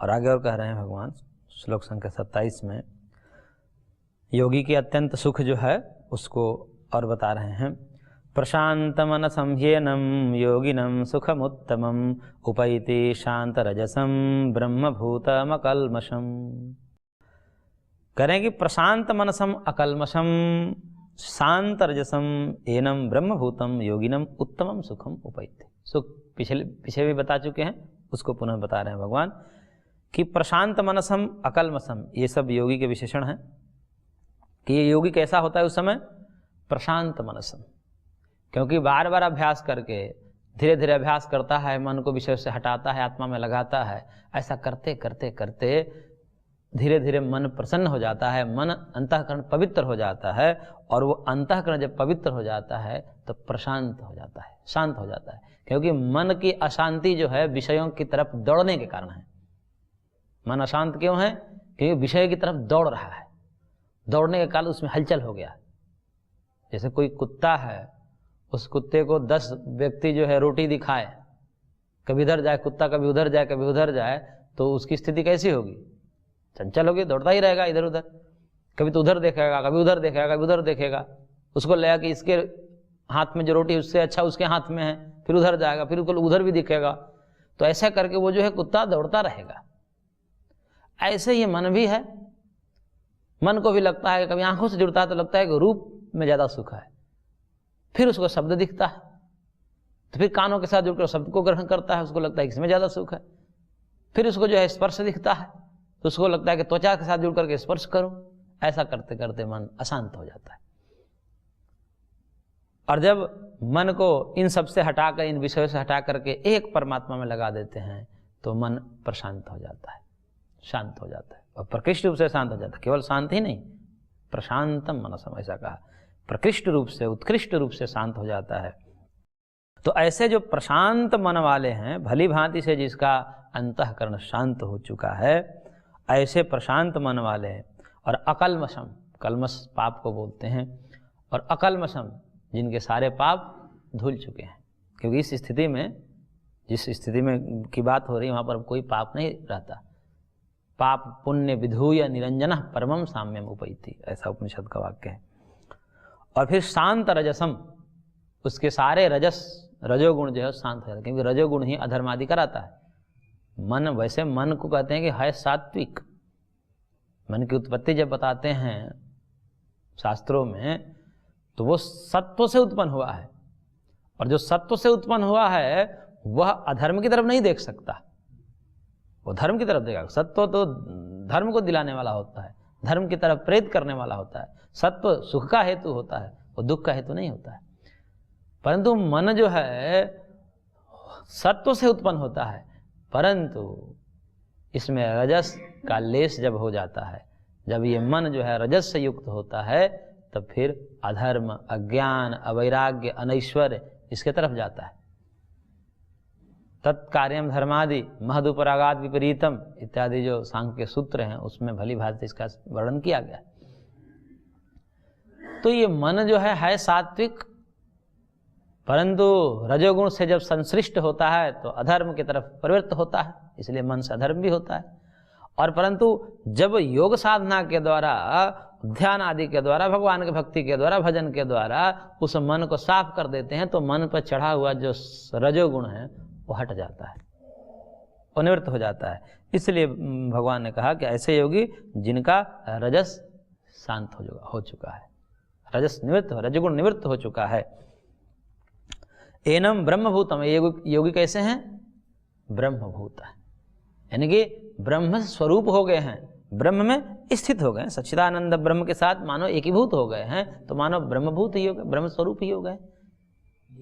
और आगे और कह रहे हैं भगवान श्लोक संख्या 27 में, योगी के अत्यंत सुख जो है उसको और बता रहे हैं। प्रशांत मनसं ह्येनं योगिनं सुखमुत्तमम् उपैति शांत रजसम ब्रह्मभूतमकल्मषम्। करें कि प्रशांत मनसम अकल्मषम शांत रजसम एनम ब्रह्मभूतम योगिनम उत्तमम सुखम उपैति। सुख पीछे भी बता चुके हैं, उसको पुनः बता रहे हैं भगवान कि प्रशांत मनसम अकल्मषम, ये सब योगी के विशेषण हैं कि ये योगी कैसा होता है उस समय, प्रशांत मनसम, क्योंकि बार बार अभ्यास करके धीरे धीरे अभ्यास करता है, मन को विषय से हटाता है, आत्मा में लगाता है। ऐसा करते करते करते धीरे धीरे मन प्रसन्न हो जाता है, मन अंतःकरण पवित्र हो जाता है, और वो अंतःकरण जब पवित्र हो जाता है तो प्रशांत हो जाता है, शांत हो जाता है। क्योंकि मन की अशांति जो है विषयों की तरफ दौड़ने के कारण है। मन अशांत क्यों है? क्योंकि विषय की तरफ दौड़ रहा है, दौड़ने के कारण उसमें हलचल हो गया। जैसे कोई कुत्ता है, उस कुत्ते को 10 व्यक्ति जो है रोटी दिखाए, कभी इधर जाए कुत्ता, कभी उधर जाए, कभी उधर जाए, तो उसकी स्थिति कैसी होगी? चंचल होगी, दौड़ता ही रहेगा इधर उधर। कभी तो उधर देखेगा, कभी उधर देखेगा, कभी उधर देखेगा। उसको लगा कि इसके हाथ में जो रोटी उससे अच्छा उसके हाथ में है, फिर उधर जाएगा, फिर उसको उधर भी दिखेगा। तो ऐसा करके वो जो है कुत्ता दौड़ता रहेगा। ऐसे ही मन भी है। मन को भी लगता है, कभी आंखों से जुड़ता है तो लगता है कि रूप में ज्यादा सुख है, फिर उसको शब्द दिखता है, तो फिर कानों के साथ जुड़कर शब्द को ग्रहण करता है, उसको लगता है इसमें ज्यादा सुख है। फिर उसको जो है स्पर्श दिखता है, तो उसको लगता है कि त्वचा के साथ जुड़ करके स्पर्श करूं। ऐसा करते करते मन अशांत हो जाता है। और जब मन को इन सब से हटाकर, इन विषयों से हटा करके एक परमात्मा में लगा देते हैं तो मन प्रशांत हो जाता है, शांत हो जाता है, और प्रकृष्ट रूप से शांत हो जाता है। केवल शांत ही नहीं, प्रशांतम मनसम, ऐसा कहा, प्रकृष्ट रूप से, उत्कृष्ट रूप से शांत हो जाता है। तो ऐसे जो प्रशांत मन वाले हैं, भली भांति से जिसका अंतःकरण शांत हो चुका है, ऐसे प्रशांत मन वाले हैं। और अकल्मषम, कल्मष पाप को बोलते हैं, और अकल्मषम जिनके सारे पाप धुल चुके हैं। क्योंकि इस स्थिति में, जिस स्थिति में की बात हो रही है, वहाँ पर कोई पाप नहीं रहता। पाप पुण्य विधूय निरंजन परमम साम्यम उपैति, ऐसा उपनिषद का वाक्य है। और फिर शांत रजसम, उसके सारे रजोगुण जो है शांत हो जाता है, क्योंकि रजोगुण ही अधर्मादि कराता है। मन, वैसे मन को कहते हैं कि है सात्विक। मन की उत्पत्ति जब बताते हैं शास्त्रों में, तो वो सत्व से उत्पन्न हुआ है, और जो सत्व से उत्पन्न हुआ है वह अधर्म की तरफ नहीं देख सकता, वो धर्म की तरफ देगा। सत्व तो धर्म को दिलाने वाला होता है, धर्म की तरफ प्रेरित करने वाला होता है। सत्व सुख का हेतु होता है, वो दुख का हेतु नहीं होता है। परंतु मन जो है सत्व से उत्पन्न होता है, परंतु इसमें रजस का लेस जब हो जाता है, जब ये मन जो है रजस से युक्त होता है, तब फिर अधर्म, अज्ञान, अवैराग्य, अनैश्वर्य इसके तरफ जाता है। तत्कार्यम धर्मादि महदुपरागाद विपरीतम इत्यादि जो सांख्य के सूत्र हैं, उसमें भली भांति इसका वर्णन किया गया। तो ये मन जो है सात्विक, परंतु रजोगुण से जब संश्लिष्ट होता है तो अधर्म की तरफ प्रवृत्त होता है, इसलिए मन से अधर्म भी होता है। और परंतु जब योग साधना के द्वारा, ध्यान आदि के द्वारा, भगवान की भक्ति के द्वारा, भजन के द्वारा उस मन को साफ कर देते हैं, तो मन पर चढ़ा हुआ जो रजोगुण है वो हट जाता है, वो निवृत्त हो जाता है। इसलिए भगवान ने कहा कि ऐसे योगी जिनका रजस शांत हो चुका है, रजस निवृत्त, रजगुण निवृत्त हो चुका है। एनम ब्रह्मभूतम, योगी कैसे हैं? ब्रह्मभूत है, यानी कि ब्रह्म स्वरूप हो गए हैं, ब्रह्म में स्थित हो गए, सच्चिदानंद ब्रह्म के साथ मानो एकीभूत हो गए हैं, तो मानो ब्रह्मभूत ही हो गए, ब्रह्म स्वरूप ही हो गए।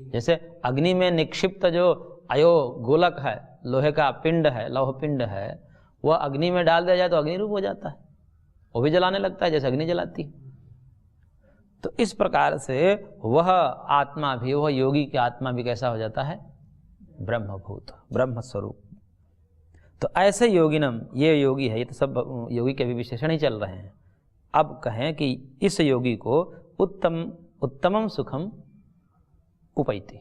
जैसे अग्नि में निक्षिप्त जो अयो गोलक है, लोहे का पिंड है, लौह पिंड है, वह अग्नि में डाल दिया जाए तो अग्नि रूप हो जाता है, वो भी जलाने लगता है जैसे अग्नि जलाती है। तो इस प्रकार से वह आत्मा भी, वह योगी की आत्मा भी कैसा हो जाता है? ब्रह्मभूत, ब्रह्म स्वरूप। तो ऐसे योगिनम, ये योगी है, ये तो सब योगी के भी विशेषण ही चल रहे हैं। अब कहें कि इस योगी को उत्तमम सुखम उपैति,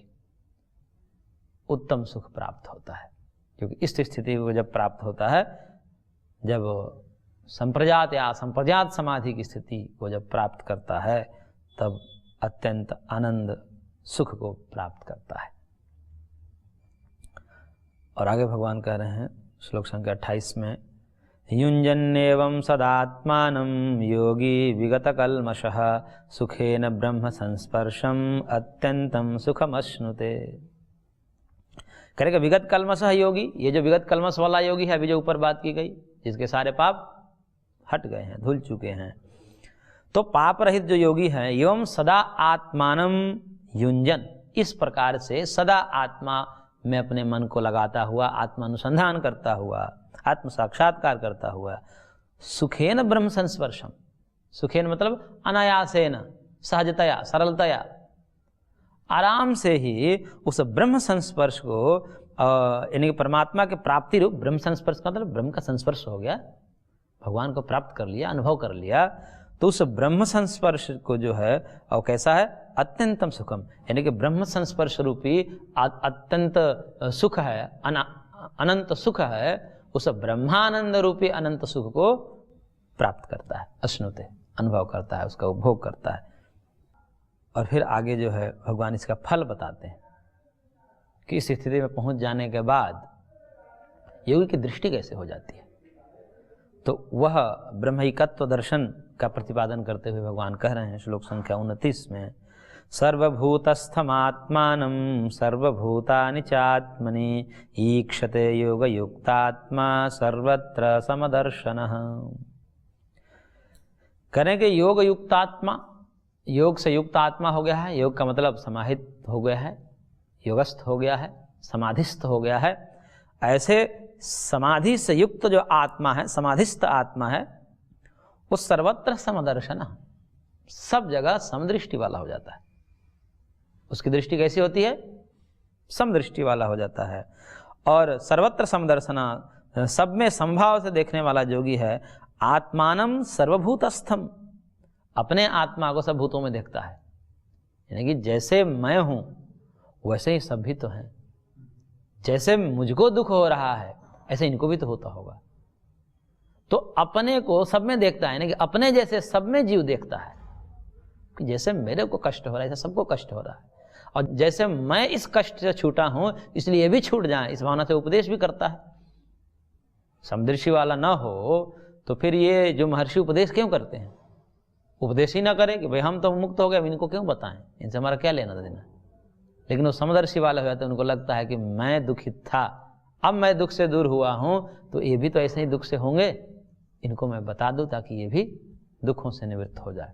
उत्तम सुख प्राप्त होता है। क्योंकि इस स्थिति को जब प्राप्त होता है जब संप्रजात या असंप्रजात समाधि की स्थिति को जब प्राप्त करता है तब अत्यंत आनंद सुख को प्राप्त करता है। और आगे भगवान कह रहे हैं श्लोक संख्या 28 में, युञ्जन्नेवं सदात्मानं योगी विगत कल्मषः सुखेन ब्रह्म संस्पर्शम अत्यंतम सुखमश्नुते। करेगा विगत कल्मषः योगी, ये जो विगत कल्मष वाला योगी है, अभी जो ऊपर बात की गई, जिसके सारे पाप हट गए हैं, धुल चुके हैं, तो पाप रहित जो योगी है, एवं सदा आत्मानं युञ्जन, इस प्रकार से सदा आत्मा में अपने मन को लगाता हुआ, आत्मानुसंधान करता हुआ, आत्म साक्षात्कार करता हुआ, सुखेन ब्रह्म संस्पर्शम, सुखेन मतलब अनायासेन, सहजतया, सरलतया, आराम से ही उस ब्रह्म संस्पर्श को यानी कि परमात्मा के प्राप्ति रूप ब्रह्म संस्पर्श का मतलब ब्रह्म का संस्पर्श हो गया, भगवान को प्राप्त कर लिया, अनुभव कर लिया, तो उस ब्रह्म संस्पर्श को जो है और कैसा है, अत्यंतम सुखम, यानी कि ब्रह्म संस्पर्श रूपी अत्यंत सुख है, अनंत सुख है, उस ब्रह्मानंद रूपी अनंत सुख को प्राप्त करता है, अश्नुते, अनुभव करता है, उसका उपभोग करता है। और फिर आगे जो है भगवान इसका फल बताते हैं कि इस स्थिति में पहुंच जाने के बाद योगी की दृष्टि कैसे हो जाती है। तो वह ब्रह्मैकत्व दर्शन का प्रतिपादन करते हुए भगवान कह रहे हैं श्लोक संख्या 29 में, सर्वभूतस्थमात्मानं सर्वभूतानि चात्मनि ईक्षते योगयुक्तात्मा सर्वत्र समदर्शनः। करेंगे योग युक्तात्मा, योग से युक्त आत्मा हो गया है, योग का मतलब समाहित हो गया है, योगस्थ हो गया है, समाधिस्थ हो गया है। ऐसे समाधि से युक्त जो आत्मा है, समाधिस्थ आत्मा है, वो सर्वत्र समदर्शन, सब जगह समदृष्टि वाला हो जाता है। उसकी दृष्टि कैसी होती है, समदृष्टि वाला हो जाता है। और सर्वत्र समदर्शना, सब में समभाव से देखने वाला योगी है। आत्मानं सर्वभूतस्थम, अपने आत्मा को सब भूतों में देखता है, यानी कि जैसे मैं हूं वैसे ही सब भी तो हैं, जैसे मुझको दुख हो रहा है ऐसे इनको भी तो होता होगा। तो अपने को सब में देखता है, यानी कि अपने जैसे सब में जीव देखता है कि जैसे मेरे को कष्ट हो रहा है ऐसे सबको कष्ट हो रहा है, और जैसे मैं इस कष्ट से छूटा हूं इसलिए ये भी छूट जाए, इस भावना से उपदेश भी करता है। समदृष्टि वाला ना हो तो फिर ये जो महर्षि उपदेश क्यों करते हैं, उपदेश ही ना करे कि भाई हम तो मुक्त हो गए, इनको क्यों बताएं, इनसे हमारा क्या लेना देना। लेकिन वो समदर्शी वाला हो जाता है, उनको लगता है कि मैं दुखित था, अब मैं दुख से दूर हुआ हूं, तो ये भी तो ऐसे ही दुख से होंगे, इनको मैं बता दूं ताकि ये भी दुखों से निवृत्त हो जाए।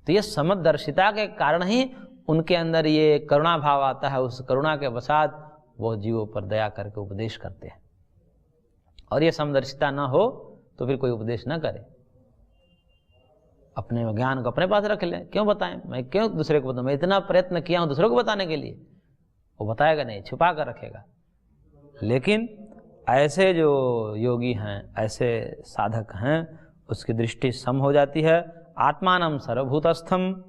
तो ये समदर्शिता के कारण ही उनके अंदर ये करुणा भाव आता है, उस करुणा के वसात वो जीवों पर दया करके उपदेश करते हैं। और ये समदर्शिता ना हो तो फिर कोई उपदेश ना करे, अपने ज्ञान को अपने पास रख लें, क्यों बताएं, मैं क्यों दूसरे को बताऊं, मैं इतना प्रयत्न किया हूं दूसरों को बताने के लिए, वो बताएगा नहीं, छुपा कर रखेगा। लेकिन ऐसे जो योगी हैं, ऐसे साधक हैं, उसकी दृष्टि सम हो जाती है। आत्मानं सर्वभूतस्थम,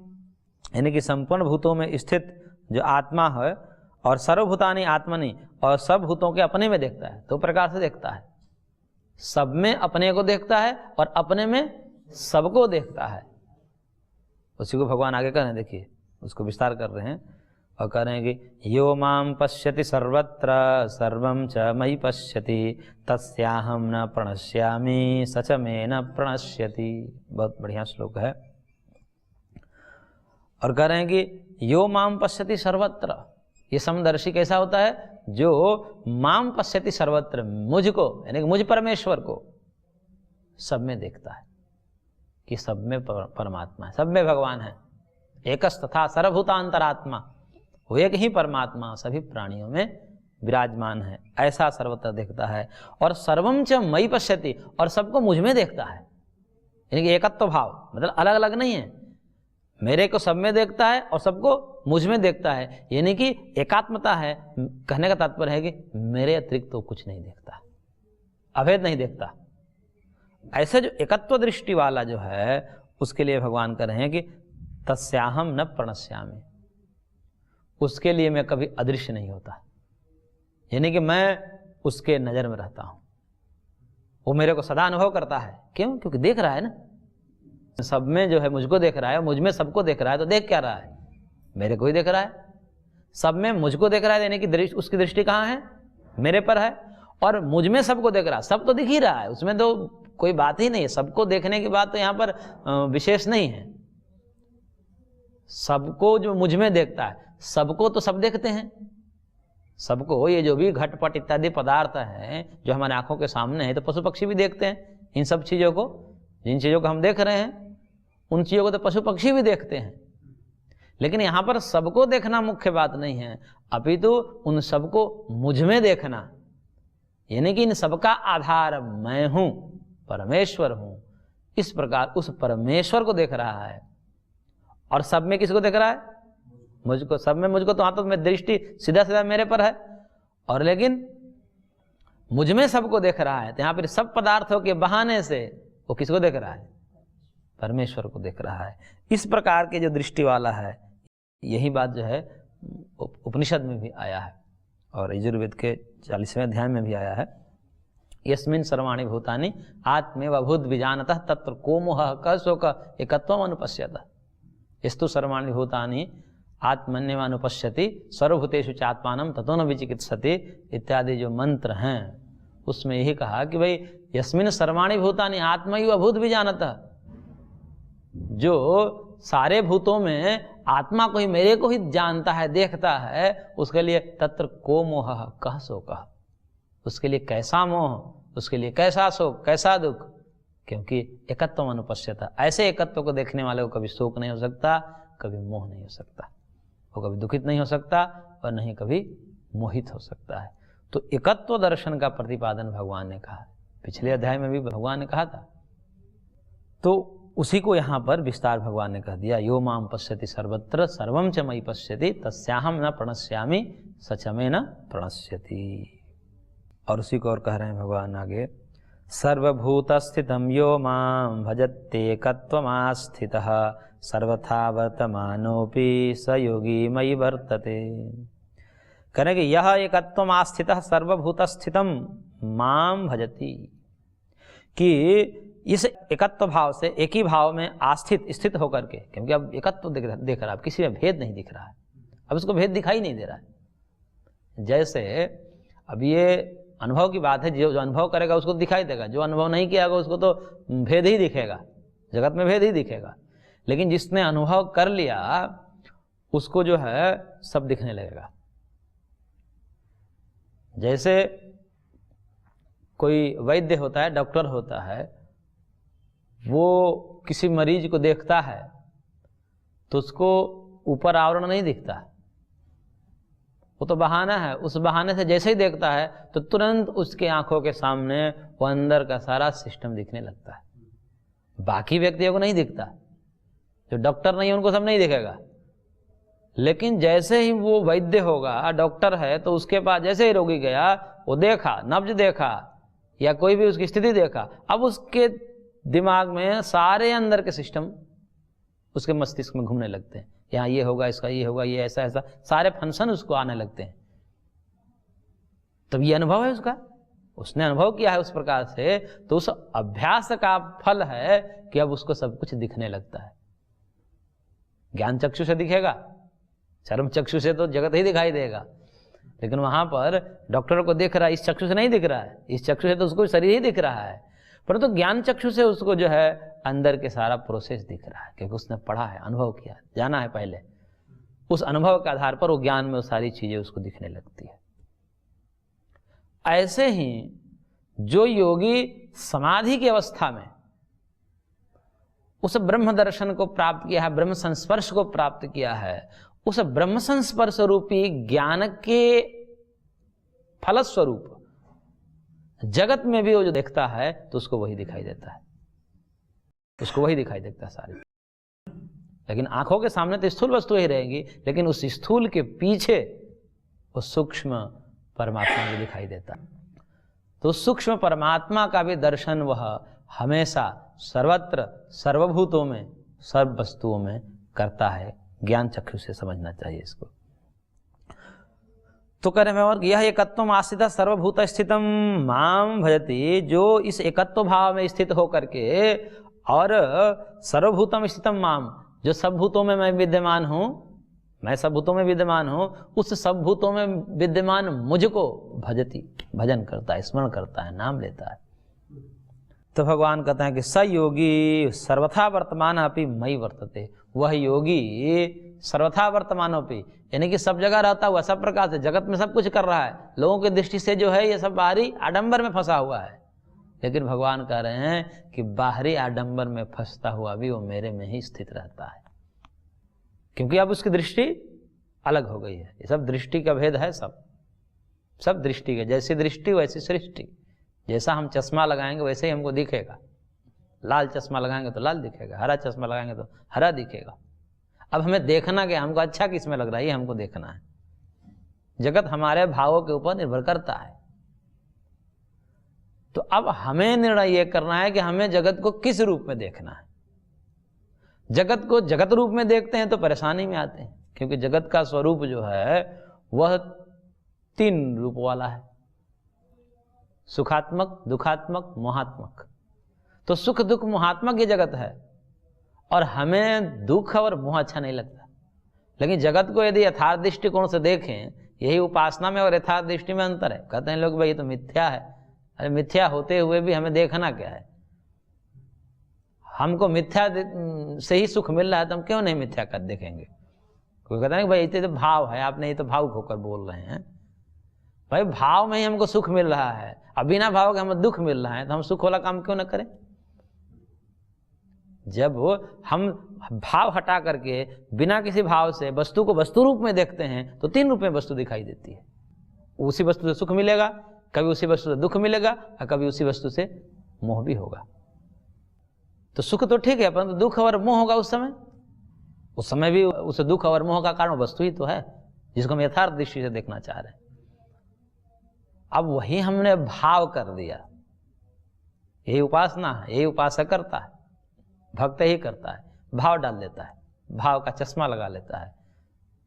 यानी कि संपूर्ण भूतों में स्थित जो आत्मा है, और सर्वभूतानि आत्मनि, और सब भूतों के अपने में देखता है। दो प्रकार से देखता है, सब में अपने को देखता है और अपने में सबको देखता है। उसी को भगवान आगे कर रहे हैं, देखिए उसको विस्तार कर रहे हैं और कह रहे हैं कि यो माम पश्यति सर्वत्र सर्वं च मयि पश्यति तस्याहं न प्रणश्यामि स च मे न प्रणश्यति। बहुत बढ़िया श्लोक है। और कह रहे हैं कि यो माम पश्यति सर्वत्र, ये समदर्शी कैसा होता है, जो माम पश्यति सर्वत्र, मुझको यानी कि मुझ परमेश्वर को सब में देखता है कि सब में परमात्मा है, सब में भगवान है। एकस तथा सर्वभूतांतरात्मा, वो एक ही परमात्मा सभी प्राणियों में विराजमान है, ऐसा सर्वत्र देखता है। और सर्वम च मयि पश्यति, और सबको मुझ में देखता है, यानी कि एकत्व भाव, मतलब अलग अलग नहीं है, मेरे को सब में देखता है और सबको मुझ में देखता है, यानी कि एकात्मता है। कहने का तात्पर्य है कि मेरे अतिरिक्त तो कुछ नहीं देखता, अभेद नहीं देखता। ऐसे जो एकत्व दृष्टि वाला जो है, उसके लिए भगवान कह रहे हैं कि तस्याहम न प्रणश्यामि, उसके लिए मैं कभी अदृश्य नहीं होता, यानी कि मैं उसके नज़र में रहता हूँ, वो मेरे को सदा अनुभव करता है। क्यों? क्योंकि देख रहा है ना, सब में जो है मुझको देख रहा है, मुझ में सबको देख रहा है। तो देख क्या रहा है? मेरे को ही देख रहा है। सब में मुझको देख रहा है, देने की दृष्टि, उसकी दृष्टि कहाँ है? मेरे पर है। और मुझ में सबको देख रहा है, सब तो दिख ही रहा है, उसमें तो कोई बात ही नहीं है। सबको देखने की बात तो यहाँ पर विशेष नहीं है। सबको जो मुझ में देखता है, सबको तो सब देखते हैं। सबको, ये जो भी घटपट इत्यादि पदार्थ हैं जो हमारे आंखों के सामने है, तो पशु पक्षी भी देखते हैं इन सब चीजों को। जिन चीजों को हम देख रहे हैं उन चीजों को तो पशु पक्षी भी देखते हैं। लेकिन यहां पर सबको देखना मुख्य बात नहीं है, अपितु उन सबको मुझ में देखना, यानी कि इन सबका आधार मैं हूं, परमेश्वर हूं। इस प्रकार उस परमेश्वर को देख रहा है। और सब में किसको देख रहा है? मुझको। सब में मुझको, तो हाथों में दृष्टि सीधा सीधा मेरे पर है, और लेकिन मुझ में सबको देख रहा है। तो यहां पर सब पदार्थों के बहाने से वो किसको देख रहा है? परमेश्वर को देख रहा है। इस प्रकार के जो दृष्टि वाला है, यही बात जो है उपनिषद में भी आया है और यजुर्वेद के 40वें अध्याय में भी आया है। यस्मिन् सर्वाणि भूतानि आत्मेव भूत विजानतः तत्र को मोहः कः शोकः एकत्वम् अनुपश्यतः। यस्तु सर्वाणि भूतानि आत्मन्येव अनुपश्यति सर्वभूतेषु चात्मानं ततो न विचिकित्सति इत्यादि जो मंत्र हैं, उसमें यही कहा कि भाई यस्मिन् सर्वाणि भूतानि आत्मैव भूत विजानतः, जो सारे भूतों में आत्मा को ही, मेरे को ही जानता है, देखता है, उसके लिए तत्र को मोहः कः शोकः, उसके लिए कैसा मोह, उसके लिए कैसा शोक, कैसा दुख, क्योंकि एकत्वम् अनुपश्यतः। ऐसे एकत्व को देखने वाले को कभी शोक नहीं हो सकता, कभी मोह नहीं हो सकता, वो कभी दुखित नहीं हो सकता और नहीं कभी मोहित हो सकता है। तो एकत्व दर्शन का प्रतिपादन भगवान ने कहा, पिछले अध्याय में भी भगवान ने कहा था, तो उसी को यहाँ पर विस्तार भगवान ने कह दिया। यो माम पश्यति सर्वत्र सर्वं च मयि पश्यति तस्याहं न प्रणश्यामि सच में न प्रणश्यति। और उसी को और कह रहे हैं भगवान आगे, सर्वभूतस्थितं यो मां भजत्येकत्वमास्थितः सर्वथा वर्तमानोऽपि स योगी मयि वर्तते। कहेंगे यह एकत्वमास्थितः सर्वभूतस्थितं मां भजति, कि इस एकत्व भाव से, एक ही भाव में आस्थित, स्थित होकर के, क्योंकि अब एकत्व देख रहा है, अब किसी में भेद नहीं दिख रहा है, अब उसको भेद दिखाई नहीं दे रहा है। जैसे अब ये अनुभव की बात है, जो अनुभव करेगा उसको दिखाई देगा, जो अनुभव नहीं किया होगा उसको तो भेद ही दिखेगा, जगत में भेद ही दिखेगा। लेकिन जिसने अनुभव कर लिया उसको जो है सब दिखने लगेगा। जैसे कोई वैद्य होता है, डॉक्टर होता है, वो किसी मरीज को देखता है तो उसको ऊपर आवरण नहीं दिखता, वो तो बहाना है। उस बहाने से जैसे ही देखता है तो तुरंत उसके आंखों के सामने वो अंदर का सारा सिस्टम दिखने लगता है। बाकी व्यक्तियों को नहीं दिखता, जो डॉक्टर नहीं है उनको सब नहीं दिखेगा। लेकिन जैसे ही वो वैद्य होगा, डॉक्टर है, तो उसके पास जैसे ही रोगी गया, वो देखा, नब्ज देखा या कोई भी उसकी स्थिति देखा, अब उसके दिमाग में सारे अंदर के सिस्टम उसके मस्तिष्क में घूमने लगते हैं। यहाँ ये होगा, इसका ये होगा, ये ऐसा ऐसा, सारे फंक्शन उसको आने लगते हैं। तब ये अनुभव है उसका, उसने अनुभव किया है उस प्रकार से, तो उस अभ्यास का फल है कि अब उसको सब कुछ दिखने लगता है। ज्ञान चक्षु से दिखेगा, चर्म चक्षु से तो जगत ही दिखाई देगा, लेकिन वहां पर डॉक्टर को देख रहा है, इस चक्षु से नहीं दिख रहा है, इस चक्षु से तो उसको शरीर ही दिख रहा है, परंतु ज्ञान चक्षु से उसको जो है अंदर के सारा प्रोसेस दिख रहा है, क्योंकि उसने पढ़ा है, अनुभव किया, जाना है पहले। उस अनुभव के आधार पर वो ज्ञान में वो सारी चीजें उसको दिखने लगती है। ऐसे ही जो योगी समाधि की अवस्था में उस ब्रह्म दर्शन को प्राप्त किया है, ब्रह्म संस्पर्श को प्राप्त किया है, उस ब्रह्म संस्पर्श रूपी ज्ञान के फलस्वरूप जगत में भी वो जो देखता है तो उसको वही दिखाई देता है, उसको वही दिखाई देता है सारी। लेकिन आंखों के सामने तो स्थूल वस्तु ही रहेगी, लेकिन उस स्थूल के पीछे वो सूक्ष्म परमात्मा भी दिखाई देता। तो सूक्ष्म परमात्मा का भी दर्शन वह हमेशा सर्वत्र सर्वभूतों में सर्व वस्तुओं में करता है। ज्ञान चक्षु से समझना चाहिए इसको। तो कह रहे हैं और यह एकत्वम आश्रित सर्वभूत स्थितम माम भजति, जो इस एकत्व भाव में स्थित होकर के और सर्वभूतम स्थितम माम, जो सब भूतों में मैं विद्यमान हूँ, मैं सब भूतों में विद्यमान हूँ, उस सब भूतों में विद्यमान मुझको भजति, भजन करता है, स्मरण करता है, नाम लेता है। तो भगवान कहते हैं कि स योगी सर्वथा वर्तमान अपि मयि वर्तते, वह योगी सर्वथा वर्तमान अपि, यानी कि सब जगह रहता हुआ, सब प्रकार से जगत में सब कुछ कर रहा है, लोगों की दृष्टि से जो है ये सब बाहरी आडंबर में फंसा हुआ है, लेकिन भगवान कह रहे हैं कि बाहरी आडंबर में फंसता हुआ भी वो मेरे में ही स्थित रहता है, क्योंकि अब उसकी दृष्टि अलग हो गई है। ये सब दृष्टि का भेद है, सब दृष्टि के, जैसी दृष्टि वैसी सृष्टि। जैसा हम चश्मा लगाएंगे वैसे ही हमको दिखेगा, लाल चश्मा लगाएंगे तो लाल दिखेगा, हरा चश्मा लगाएंगे तो हरा दिखेगा। अब हमें देखना क्या, हमको अच्छा किस में लग रहा है ये हमको देखना है। जगत हमारे भावों के ऊपर निर्भर करता है। तो अब हमें निर्णय ये करना है कि हमें जगत को किस रूप में देखना है। जगत को जगत रूप में देखते हैं तो परेशानी में आते हैं, क्योंकि जगत का स्वरूप जो है वह 3 रूप वाला है, सुखात्मक, दुखात्मक, मोहात्मक। तो सुख दुख मोहात्मक ये जगत है, और हमें दुख और मोह अच्छा नहीं लगता। लेकिन जगत को यदि यथार्थ दृष्टिकोण से देखें, यही उपासना में और यथार्थ दृष्टि में अंतर है। कहते हैं लोग भाई ये तो मिथ्या है, अरे मिथ्या होते हुए भी हमें देखना क्या है? हमको मिथ्या से ही सुख मिल रहा है तो हम क्यों नहीं मिथ्या कर देखेंगे? कोई कहता है कि भाई ये तो भाव है, आपने ये तो भावुक होकर बोल रहे हैं। भाई भाव में ही हमको सुख मिल रहा है, अब बिना भाव के हमें दुख मिल रहा है, तो हम सुख वाला काम क्यों ना करें? जब हम भाव हटा करके बिना किसी भाव से वस्तु को वस्तु रूप में देखते हैं तो 3 रूप में वस्तु दिखाई देती है। उसी वस्तु से सुख मिलेगा, कभी उसी वस्तु से दुख मिलेगा, और कभी उसी वस्तु से मोह भी होगा। तो सुख तो ठीक है, परंतु दुख और मोह होगा उस समय भी उस दुख और मोह का कारण वस्तु ही तो है, जिसको हम यथार्थ दृष्टि से देखना चाह रहे हैं। अब वही हमने भाव कर दिया। यही उपासना है, यही उपासक करता है, भक्त ही करता है, भाव डाल देता है, भाव का चश्मा लगा लेता है।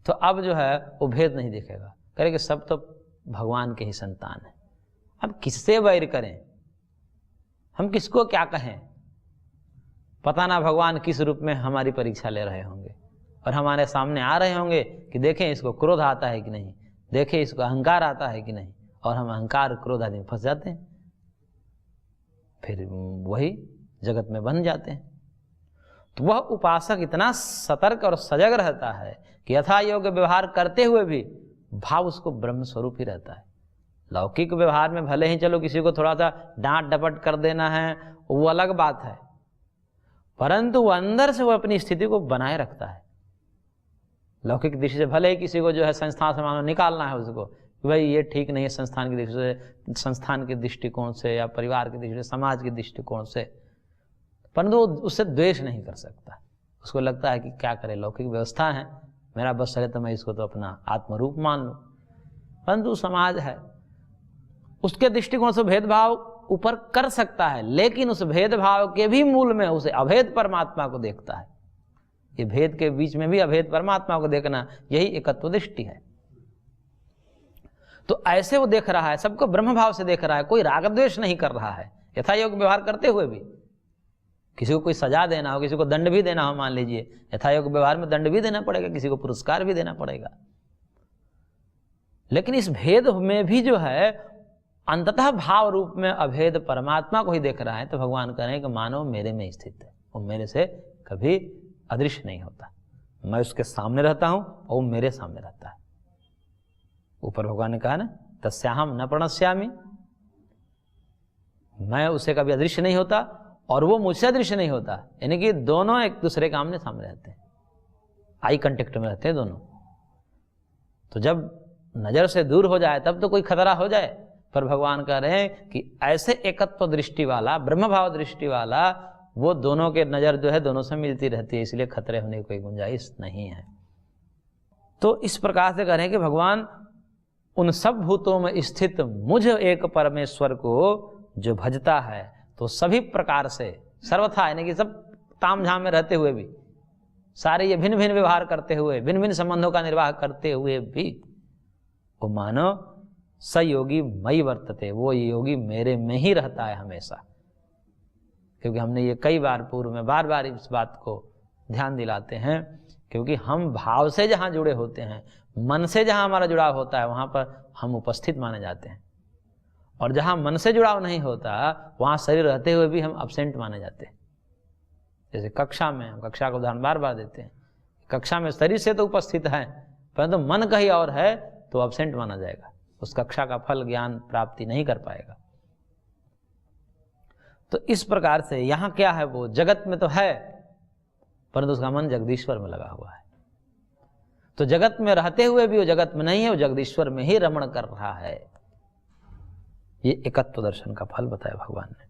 तो अब जो है वो भेद नहीं दिखेगा, कहे कि सब तो भगवान के ही संतान है। अब किससे वैर करें, हम किसको क्या कहें? पता ना भगवान किस रूप में हमारी परीक्षा ले रहे होंगे, और हमारे सामने आ रहे होंगे कि देखें इसको क्रोध आता है कि नहीं, देखें इसको अहंकार आता है कि नहीं, और हम अहंकार क्रोध आदि में फंस जाते हैं, फिर वही जगत में बन जाते हैं। तो वह उपासक इतना सतर्क और सजग रहता है कि यथा योग्य व्यवहार करते हुए भी भाव उसको ब्रह्म स्वरूप ही रहता है। लौकिक व्यवहार में भले ही चलो किसी को थोड़ा सा डांट डपट कर देना है, वो अलग बात है, परंतु वो अंदर से वो अपनी स्थिति को बनाए रखता है। लौकिक दृष्टि से भले ही किसी को जो है संस्थान से मानो निकालना है उसको कि भाई ये ठीक नहीं है संस्थान की दृष्टि से, संस्थान के दृष्टिकोण से या परिवार की दृष्टि से, समाज के दृष्टिकोण से, परंतु वो उससे द्वेष नहीं कर सकता। उसको लगता है कि क्या करे, लौकिक व्यवस्था है, मेरा बस चले तो मैं इसको तो अपना आत्मरूप मान लूँ। परंतु समाज है, उसके दृष्टिकोण से भेदभाव ऊपर कर सकता है, लेकिन उस भेदभाव के भी मूल में उसे अभेद परमात्मा को देखता है। ये भेद के बीच में भी अभेद परमात्मा को देखना, यही एकत्व दृष्टि है। तो ऐसे वो देख रहा है, सबको ब्रह्म भाव से देख रहा है, कोई राग द्वेष नहीं कर रहा है। यथा योग्य व्यवहार करते हुए भी किसी को कोई सजा देना हो, किसी को दंड भी देना हो, मान लीजिए यथा योग्य व्यवहार में दंड भी देना पड़ेगा, किसी को पुरस्कार भी देना पड़ेगा, लेकिन इस भेद में भी जो है अंततः भाव रूप में अभेद परमात्मा को ही देख रहा है। तो भगवान कह रहे हैं कि मानव मेरे में स्थित है, वो मेरे से कभी अदृश्य नहीं होता, मैं उसके सामने रहता हूं और वो मेरे सामने रहता है। ऊपर भगवान ने कहा ना, तस्याहम न प्रणश्यामि, मैं उसे कभी अदृश्य नहीं होता और वो मुझसे अदृश्य नहीं होता, यानी कि दोनों एक दूसरे के आमने सामने रहते हैं, आई कांटेक्ट में रहते हैं दोनों। तो जब नजर से दूर हो जाए तब तो कोई खतरा हो जाए, पर भगवान कह रहे हैं कि ऐसे एकत्व दृष्टि वाला, ब्रह्म भाव दृष्टि वाला, वो दोनों के नजर जो है दोनों से मिलती रहती है, इसलिए खतरे होने की कोई गुंजाइश नहीं है। तो इस प्रकार से कह रहे हैं कि भगवान उन सब भूतों में स्थित मुझ एक परमेश्वर को जो भजता है, तो सभी प्रकार से सर्वथा, यानी कि सब तामझाम में रहते हुए भी, सारे ये भिन्न भिन्न व्यवहार करते हुए, भिन्न भिन्न संबंधों का निर्वाह करते हुए भी वो मानो स योगी मई वर्तते, वो योगी मेरे में ही रहता है हमेशा। क्योंकि हमने ये कई बार पूर्व में बार बार इस बात को ध्यान दिलाते हैं, क्योंकि हम भाव से जहाँ जुड़े होते हैं, मन से जहाँ हमारा जुड़ाव होता है, वहाँ पर हम उपस्थित माने जाते हैं। और जहाँ मन से जुड़ाव नहीं होता, वहाँ शरीर रहते हुए भी हम अब्सेंट माने जाते हैं। जैसे कक्षा में, हम कक्षा का उदाहरण बार बार देते हैं, कक्षा में शरीर से तो उपस्थित है, परंतु मन कहीं और है तो अब्सेंट माना जाएगा, उस कक्षा का फल ज्ञान प्राप्ति नहीं कर पाएगा। तो इस प्रकार से यहाँ क्या है, वो जगत में तो है परंतु उसका मन जगदीश्वर में लगा हुआ है। तो जगत में रहते हुए भी वो जगत में नहीं है, वो जगदीश्वर में ही रमण कर रहा है। ये एकत्व दर्शन का फल बताया भगवान ने।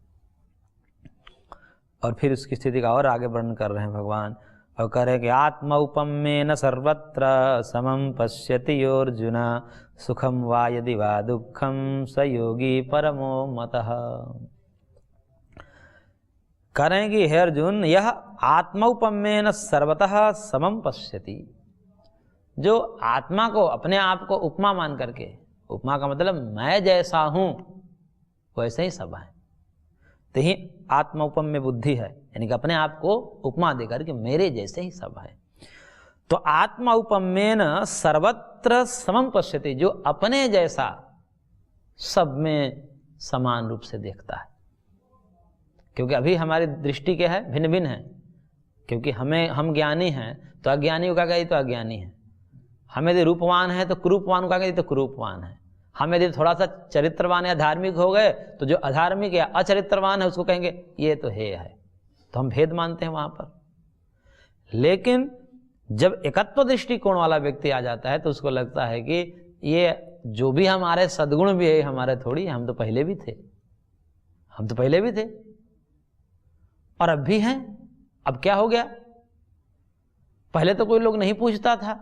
और फिर उसकी स्थिति का और आगे वर्णन कर रहे हैं भगवान, और कह रहे कि आत्मा उपम्येन सर्वत्र समं पश्यति योर्जुन, सुखम वा यदि वा दुखम स योगी परमो मतः। करेंगे हे अर्जुन, यह आत्मौपम्येन सर्वतः समं पश्यति, जो आत्मा को, अपने आप को उपमा मान करके, उपमा का मतलब मैं जैसा हूं वैसे ही सब है, तो ही आत्मौपम्य बुद्धि है, यानी कि अपने आप को उपमा देकर के मेरे जैसे ही सब है। तो आत्मौपम्येन सर्वत्र समं पश्यति, जो अपने जैसा सब में समान रूप से देखता है। क्योंकि अभी हमारी दृष्टि क्या है, भिन्न भिन्न है। क्योंकि हम ज्ञानी हैं तो अज्ञानी का कही तो अज्ञानी है, हम यदि रूपवान है तो कुरूपवान का कही तो कुरूपवान है, हम यदि थोड़ा सा चरित्रवान या धार्मिक हो गए तो जो अधार्मिक या अचरित्रवान है उसको कहेंगे ये तो है, तो हम भेद मानते हैं वहां पर। लेकिन जब एकत्व दृष्टिकोण वाला व्यक्ति आ जाता है तो उसको लगता है कि ये जो भी हमारे सद्गुण भी है हमारे थोड़ी, हम तो पहले भी थे, हम तो पहले भी थे और अब भी हैं। अब क्या हो गया, पहले तो कोई लोग नहीं पूछता था,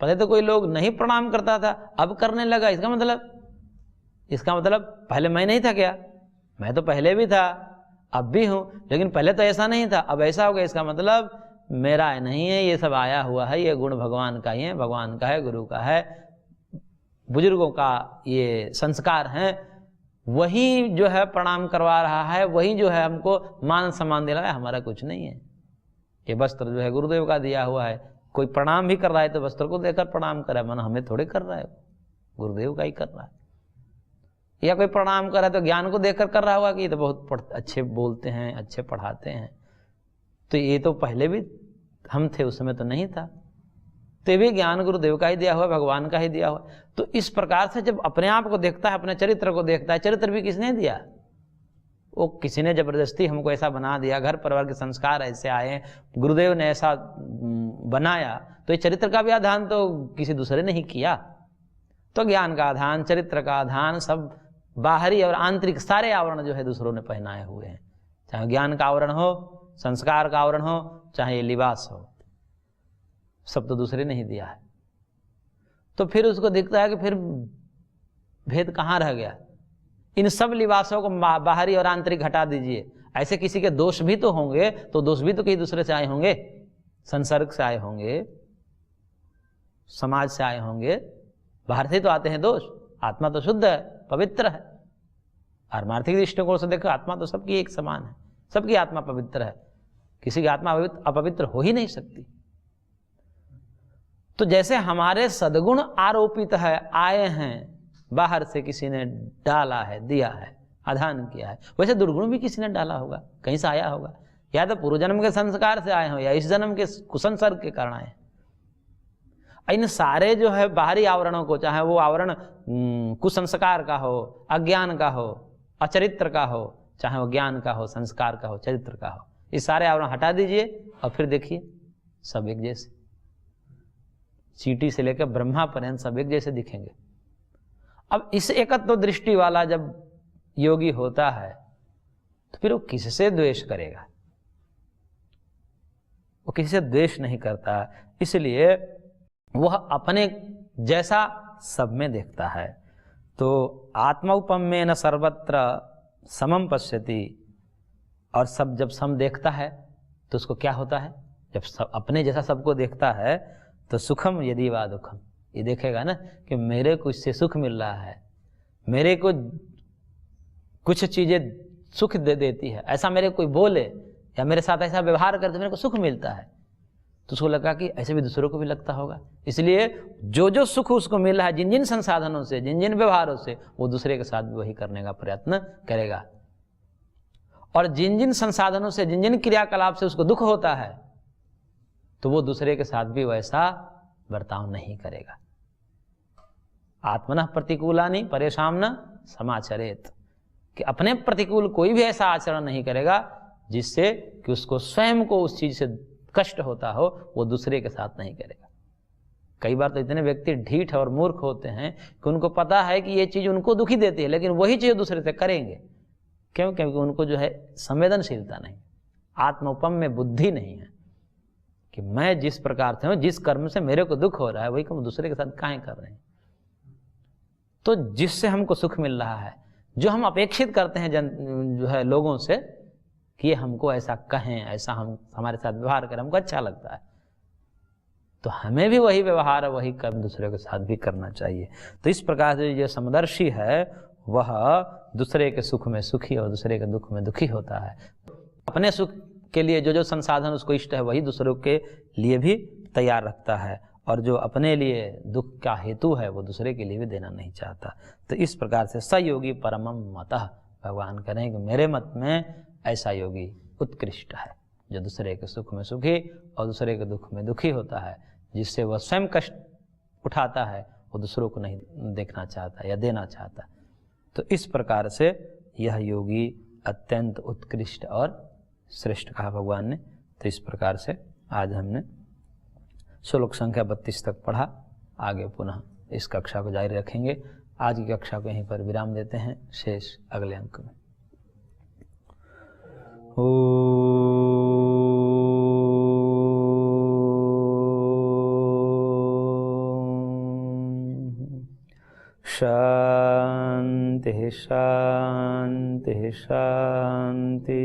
पहले तो कोई लोग नहीं प्रणाम करता था, अब करने लगा। इसका मतलब पहले मैं नहीं था क्या, मैं तो पहले भी था अब भी हूं, लेकिन पहले तो ऐसा नहीं था अब ऐसा हो गया। इसका मतलब मेरा नहीं है, ये सब आया हुआ है, ये गुण भगवान का ही है, भगवान का है, गुरु का है, बुजुर्गों का ये संस्कार है, वही जो है प्रणाम करवा रहा है, वही जो है हमको मान सम्मान दे रहा है, हमारा कुछ नहीं है। ये वस्त्र जो है गुरुदेव का दिया हुआ है, कोई प्रणाम भी कर रहा है तो वस्त्र को देकर प्रणाम कर रहा है, मन हमें थोड़े कर रहा है, गुरुदेव का ही कर रहा है। या कोई प्रणाम कर रहा है तो ज्ञान को देखकर कर रहा होगा कि ये तो बहुत अच्छे बोलते हैं, अच्छे पढ़ाते हैं, तो ये तो पहले भी हम थे, उस समय तो नहीं था, तो ये भी ज्ञान गुरुदेव का ही दिया हुआ, भगवान का ही दिया हुआ। तो इस प्रकार से जब अपने आप को देखता है, अपने चरित्र को देखता है, चरित्र भी किसने दिया, वो किसी ने जबरदस्ती हमको ऐसा बना दिया, घर परिवार के संस्कार ऐसे आए, गुरुदेव ने ऐसा बनाया, तो ये चरित्र का भी आधान तो किसी दूसरे ने ही किया। तो ज्ञान का आधान, चरित्र का आधान, सब बाहरी और आंतरिक सारे आवरण जो है दूसरों ने पहनाए हुए हैं, चाहे ज्ञान का आवरण हो, संस्कार का आवरण हो, चाहे ये लिबास हो, सब तो दूसरे ने ही दिया है। तो फिर उसको दिखता है कि फिर भेद कहाँ रह गया, इन सब लिबासों को बाहरी और आंतरिक हटा दीजिए। ऐसे किसी के दोष भी तो होंगे, तो दोष भी तो कहीं दूसरे से आए होंगे, संसर्ग से आए होंगे, समाज से आए होंगे, बाहर से तो आते हैं दोष। आत्मा तो शुद्ध है, पवित्र है, पारमार्थिक दृष्टिकोण से देखो आत्मा तो सबकी एक समान है, सबकी आत्मा पवित्र है, किसी की आत्मा अपवित्र हो ही नहीं सकती। तो जैसे हमारे सद्गुण आरोपित है, आए हैं बाहर से, किसी ने डाला है, दिया है, आधान किया है, वैसे दुर्गुण भी किसी ने डाला होगा, कहीं से आया होगा, या तो पूर्व जन्म के संस्कार से आए हो या इस जन्म के कुसंसर्ग के कारण आए। इन सारे जो है बाहरी आवरणों को, चाहे वो आवरण कुसंस्कार का हो, अज्ञान का हो, अचरित्र का हो, चाहे वो ज्ञान का हो, संस्कार का हो, चरित्र का हो, ये सारे आवरण हटा दीजिए और फिर देखिए सब एक जैसे, चींटी से लेकर ब्रह्मा पर्यंत सब एक जैसे दिखेंगे। अब इस एकत्व दृष्टि वाला जब योगी होता है तो फिर वो किससे द्वेष करेगा, वो किसी से द्वेष नहीं करता, इसलिए वह अपने जैसा सब में देखता है। तो आत्मौपम्येन सर्वत्र समं पश्यति, और सब जब सम देखता है तो उसको क्या होता है, जब सब अपने जैसा सबको देखता है तो सुखम यदि वा दुखम, ये देखेगा ना कि मेरे को इससे सुख मिल रहा है, मेरे को कुछ चीज़ें सुख दे देती है, ऐसा मेरे कोई बोले या मेरे साथ ऐसा व्यवहार करे तो मेरे को सुख मिलता है, तो उसको लगा कि ऐसे भी दूसरों को भी लगता होगा। इसलिए जो जो सुख उसको मिल रहा है, जिन जिन संसाधनों से, जिन जिन व्यवहारों से, वो दूसरे के साथ भी वही करने का प्रयत्न करेगा। और जिन जिन संसाधनों से, जिन जिन क्रियाकलाप से उसको दुख होता है, तो वो दूसरे के साथ भी वैसा बर्ताव नहीं करेगा। आत्मनः प्रतिकूलानि परेशान न समाचरेत, कि अपने प्रतिकूल कोई भी ऐसा आचरण नहीं करेगा जिससे कि उसको स्वयं को उस चीज से कष्ट होता हो, वो दूसरे के साथ नहीं करेगा। कई बार तो इतने व्यक्ति ढीठ और मूर्ख होते हैं कि उनको पता है कि ये चीज उनको दुखी देती है, लेकिन वही चीज दूसरे से करेंगे। क्यों? क्योंकि उनको जो है संवेदनशीलता नहीं, आत्मोपम्य बुद्धि नहीं है कि मैं जिस प्रकार से हूं, जिस कर्म से मेरे को दुख हो रहा है, वही कर्म दूसरे के साथ काहे कर रहे हैं। तो जिससे हमको सुख मिल रहा है, जो हम अपेक्षित करते हैं जो है लोगों से कि ये हमको ऐसा कहें, ऐसा हम हमारे साथ व्यवहार करें, हमको अच्छा लगता है, तो हमें भी वही व्यवहार, वही कर्म दूसरे के साथ भी करना चाहिए। तो इस प्रकार से जो समदर्शी है वह दूसरे के सुख में सुखी और दूसरे के दुख में दुखी होता है। अपने सुख के लिए जो जो संसाधन उसको इष्ट है वही दूसरों के लिए भी तैयार रखता है, और जो अपने लिए दुख का हेतु है वो दूसरे के लिए भी देना नहीं चाहता। तो इस प्रकार से स योगी परमम मतः, भगवान कह रहे हैं कि मेरे मत में ऐसा योगी उत्कृष्ट है, जो दूसरे के सुख में सुखी और दूसरे के दुख में दुखी होता है, जिससे वह स्वयं कष्ट उठाता है, वो दूसरों को नहीं देखना चाहता या देना चाहता। तो इस प्रकार से यह योगी अत्यंत उत्कृष्ट और श्रेष्ठ कहा भगवान ने। तो इस प्रकार से आज हमने श्लोक संख्या 32 तक पढ़ा। आगे पुनः इस कक्षा को जारी रखेंगे। आज की कक्षा को यहीं पर विराम देते हैं, शेष अगले अंक में। शांति शांति शांति।